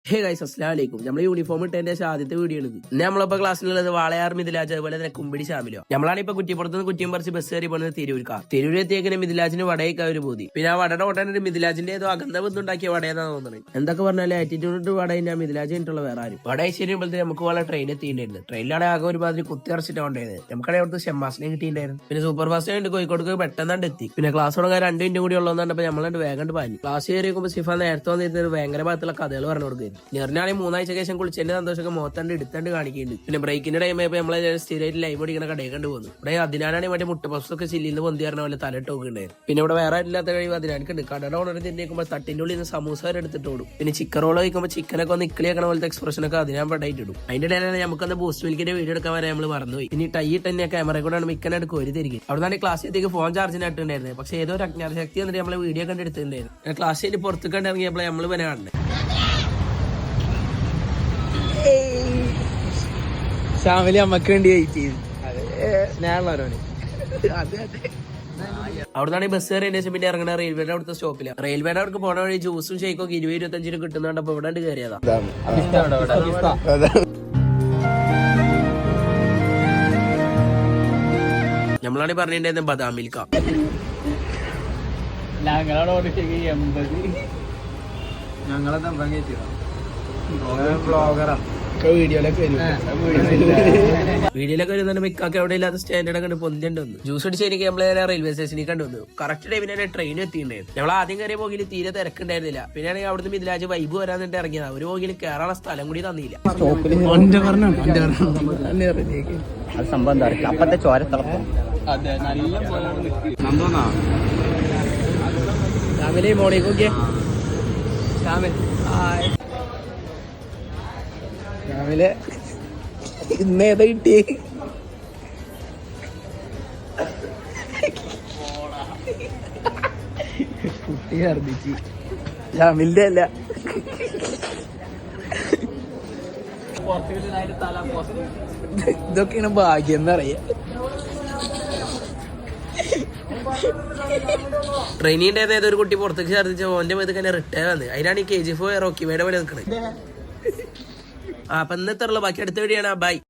Hey guys അസ്സലാമു അലൈക്കും. നമ്മൾ യൂണിഫോം ഇട്ടതിന്റെ ആദ്യത്തെ വീഡിയോ ആണ് ഇത്. നമ്മളിപ്പോ ക്ലാസ്സിലുള്ളത് വാളയാർ മിഥിലാജ് അതുപോലെ തന്നെ കുമ്പിടി ഷാമിലോ. നമ്മളാണ് ഇപ്പൊ കുറ്റിപ്പുറത്ത് നിന്ന് കുറ്റിയും പറിച്ച് ബസ് കയറി പോകുന്നത് തിരൂർക്കാർ. തിരൂർ എത്തിയേക്കിന് മിഥിലാജിന് വടയേക്കാ ഒരു പോതി. പിന്നെ ആ വടയുടെ ഓട്ടാൻ മിഥിലാജിന്റെ ഏതോ അഗന്ധബന്ധുണ്ടാക്കിയ വടയെന്നാണ് തോന്നുന്നത്. എന്തൊക്കെ പറഞ്ഞാലും ആറ്റിറ്റ്യൂഡ് വട ഞാൻ മിഥിലാജ് കഴിഞ്ഞിട്ടുള്ള വേറെ ആരും വട ശരിയുമ്പോഴത്തേക്ക് നമുക്ക് വളരെ ട്രെയിൻ എത്തിയിട്ടുണ്ടായിരുന്നു. ട്രെയിനിലാണ് ആകെ ഒരുമാതിരി കുത്തി അറച്ചിട്ട് കൊണ്ടായത്. നമുക്കടെ അവിടുത്തെ ഷെമ്മാസിനെ കിട്ടിയിട്ടുണ്ടായിരുന്നു. പിന്നെ സൂപ്പർ ഫാസ്റ്റ് ആയിട്ട് കോഴിക്കോട് പെട്ടെന്നാണ്ട് എത്തി. പിന്നെ ക്ലാസ് തുടങ്ങാൻ 2 മിനിറ്റും കൂടി ഉള്ളതുകൊണ്ടപ്പോൾ നമ്മളാണ്ട് വേഗം പാഞ്ഞു. ക്ലാസ് കയറിയുമ്പോൾ സിഫ നേരത്തെ വന്നിരുന്നത് ഭയങ്കര ഭാഗത്തുള്ള കഥകൾ പറഞ്ഞു കൊടുക്കുകയായിരുന്നു. ഞെറിനാണെങ്കിൽ 3 ആഴ്ച ശേഷം കുളിച്ചതിന്റെ സന്തോഷമൊക്കെ മോത്തണ്ട് എടുത്തണ്ട് കാണിക്കുന്നുണ്ട്. പിന്നെ ബ്രേക്കിന്റെ ടൈം ആയപ്പോൾ നമ്മളെ സ്ഥിരമായിട്ട് ലൈവ് ഓടിക്കുന്ന കടയിൽ കണ്ടു പോകുന്നു. ഇവിടെ അതിനാണെങ്കിൽ മറ്റേ മുട്ടപ്പസൊക്കെ ചില്ലിന്ന് പൊന്തി പറഞ്ഞ പോലെ തലട്ടോക്കുണ്ടായിരുന്നു. പിന്നെ ഇവിടെ വേറെ ഇല്ലാത്ത കഴിവ് അതിനാക്കുണ്ട്. കടയുടെ ഓണർ തിന്നേക്കുമ്പോൾ തട്ടിന്റെ ഉള്ളിൽ നിന്ന് സമൂസ വരെ എടുത്തിട്ട് ഓടും. പിന്നെ ചിക്കൻ റോൾ കഴിക്കുമ്പോൾ ചിക്കനൊക്കെ ഒന്ന് ഇക്കളിയാക്കണ പോലത്തെ എക്സ്പ്രഷനൊക്കെ അതിനാൻ പെടായിട്ടിടും. അതിന്റെ ഇടയിലാണ് നമുക്കൊന്ന് ബൂസ്റ്റ് മിൽക്കിന്റെ വീഡിയോ എടുക്കാൻ വരെ നമ്മൾ മറന്നുപോയി. പിന്നെ ടൈ തന്നെ ക്യാമറ കൂടെ മിക്കനായിട്ട് കോരി തിരികെ അവിടെ നിന്ന് ക്ലാസ്സിലേക്ക് ഫോൺ ചാർജിനായിട്ടുണ്ടായിരുന്നു. പക്ഷേ ഏതോ ഒരു അജ്ഞാത ശക്തി വന്നിട്ട് നമ്മളെ വീഡിയോ കണ്ട് എടുത്തിട്ടുണ്ടായിരുന്നു. ക്ലാസ്സിൽ പുറത്ത് കണ്ടിറങ്ങിയപ്പോൾ നമ്മൾ പിന്നെ കാണുന്നത് ഷാമിലി അമ്മക്ക് വേണ്ടി വെയിറ്റ് ചെയ്തു. ഞാനുള്ളവരാണ്. അവിടുന്നാണ് ഈ ബസ് കയറിയതിന് ശേഷം പിന്നെ ഇറങ്ങണ റെയിൽവേയുടെ അവിടുത്തെ സ്റ്റോപ്പില്ല. റെയിൽവേയുടെ അവിടേക്ക് പോണ വഴി ജ്യൂസും ഷേക്കൊക്കെ 20-25 കിട്ടുന്നുണ്ട്. അപ്പൊ ഇവിടെ കയറിയതാ. നമ്മളാണ് പറഞ്ഞിട്ടുണ്ടായിരുന്നത് ബദാം മിൽക്ക. വീഡിയോയിലൊക്കെ വരുന്ന മിക്കൊക്കെ എവിടെ ഇല്ലാത്ത സ്റ്റാൻഡേർഡ് കണ്ട് പൊന്തിണ്ട് വന്നു. ജ്യൂസ് അടിച്ച് എനിക്ക് നമ്മളെ റെയിൽവേ സ്റ്റേഷനിൽ കണ്ടുവന്നു. കറക്റ്റ് ടൈമിന് ട്രെയിൻ എത്തിയിട്ടുണ്ടായിരുന്നു. നമ്മൾ ആദ്യം കയറിയ പോകിൽ തീരെ തിരക്കുണ്ടായിരുന്നില്ല. പിന്നെയാണെങ്കിൽ അവിടുന്ന് മിഥിലാജ് വൈബ് വരാന്നിട്ട് ഇറങ്ങിയതാ. ഒരു പോകിൽ കയറാനുള്ള സ്ഥലം കൂടി തന്നില്ല. അപ്പത്തെ ചോരത്തിളപ്പം ഫാമിലി മോണിക്കൊക്കെ രാവിലെ ഇന്ന് ഏതാ കിട്ടി? കുട്ടി ഛർദിച്ച്. രാമിലിന്റെ അല്ല, ഇതൊക്കെയാണ് ഭാഗ്യം എന്നറിയാം. ട്രെയിനിന്റെ ഏതൊരു കുട്ടി പുറത്തേക്ക് ഛർദിച്ച ഓന്റെ മേത് തന്നെ റിട്ടയർ വന്ന്. അതിനാണ് ഈ KGF റോക്കി വേടെ പോലെ നിൽക്കുന്നത്. അപ്പൊ ഇന്നത്തെ ബാക്കി അടുത്ത വീഡിയോ ആണ്. ബൈ.